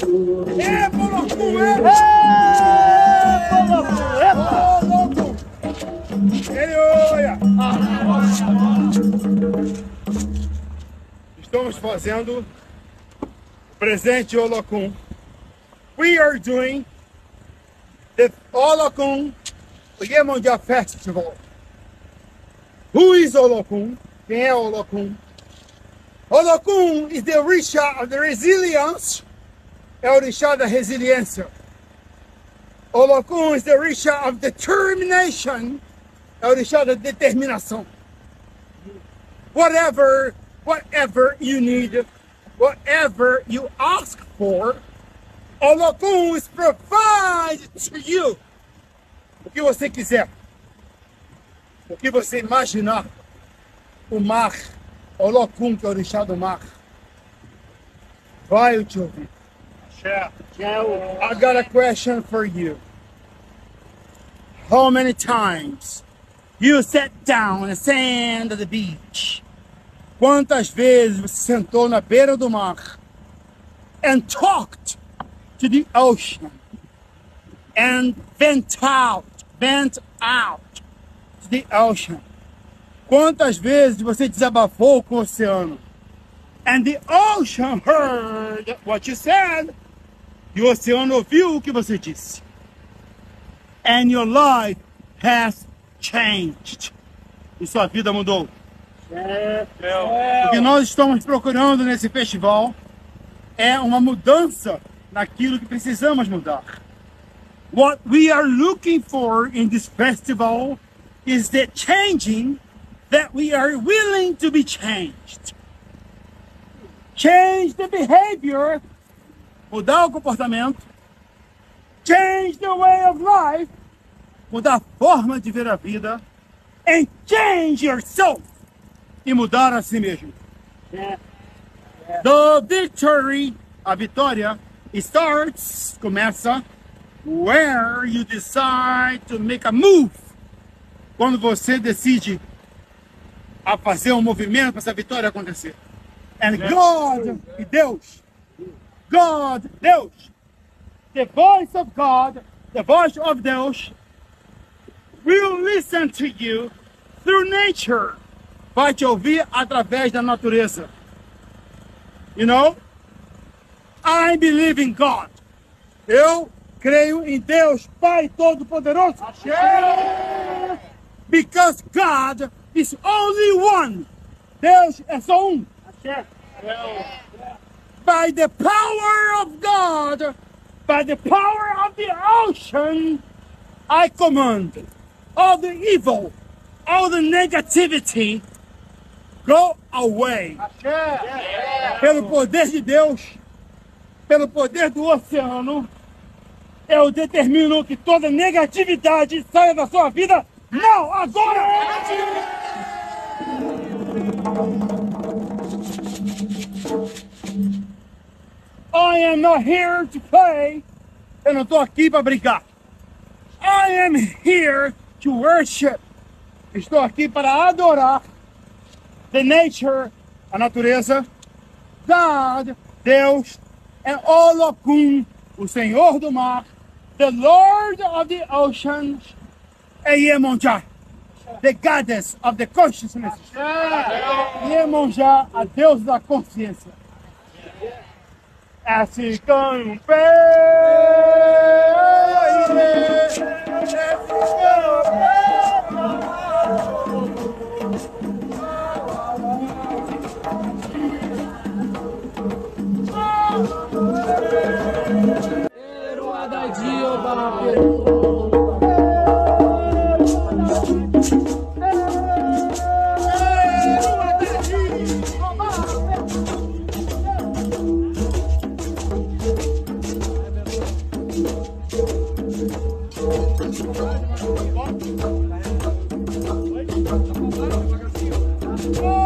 É, Bolocum, é! Bolocum! Ele olha! Estamos fazendo o presente Olocum. We are doing the Olocum Iemonja Festival. Who is Olocum? Quem é Olocum? Olocum is the orixá of the resilience. É o orixá da resiliência. Olocum is the orixá of determination. É o orixá da determinação. Whatever you need, whatever you ask for, Olocum is provided to you. O que você quiser. O que você imaginar. O mar. Olocum, que é o orixá do mar. Vai te ouvir. I got a question for you. How many times you sat down on the sand of the beach? Quantas vezes você sentou na beira do mar and talked to the ocean and vent out to the ocean? Quantas vezes você desabafou com o oceano and the ocean heard what you said? E o oceano ouviu o que você disse. And your life has changed. E sua vida mudou. O que nós estamos procurando nesse festival é uma mudança naquilo que precisamos mudar. What we are looking for in this festival is the changing that we are willing to be changed. Change the behavior, mudar o comportamento. Change the way of life, mudar a forma de ver a vida. And change yourself, e mudar a si mesmo. The victory, a vitória, começa where you decide to make a move. Quando você decide a fazer um movimento para essa vitória acontecer. And God, e Deus, the voice of God, the voice of Deus, will listen to you through nature. Vai te ouvir através da natureza. You know? I believe in God. Eu creio em Deus, Pai Todo-Poderoso. Because God is only one. Deus é só um. By the power of God, by the power of the ocean, I command all the evil, all the negativity, go away. Pelo poder de Deus, pelo poder do oceano, eu determino que toda negatividade saia da sua vida. Não, agora! I am not here to play. Eu não estou aqui para brincar. I am here to worship. Estou aqui para adorar the nature, a natureza, God, Deus, and Olocum, o Senhor do mar, the Lord of the oceans, and Iemonja, the goddess of the consciousness. Iemonja, a deusa da consciência. Assim com um pé, Oh!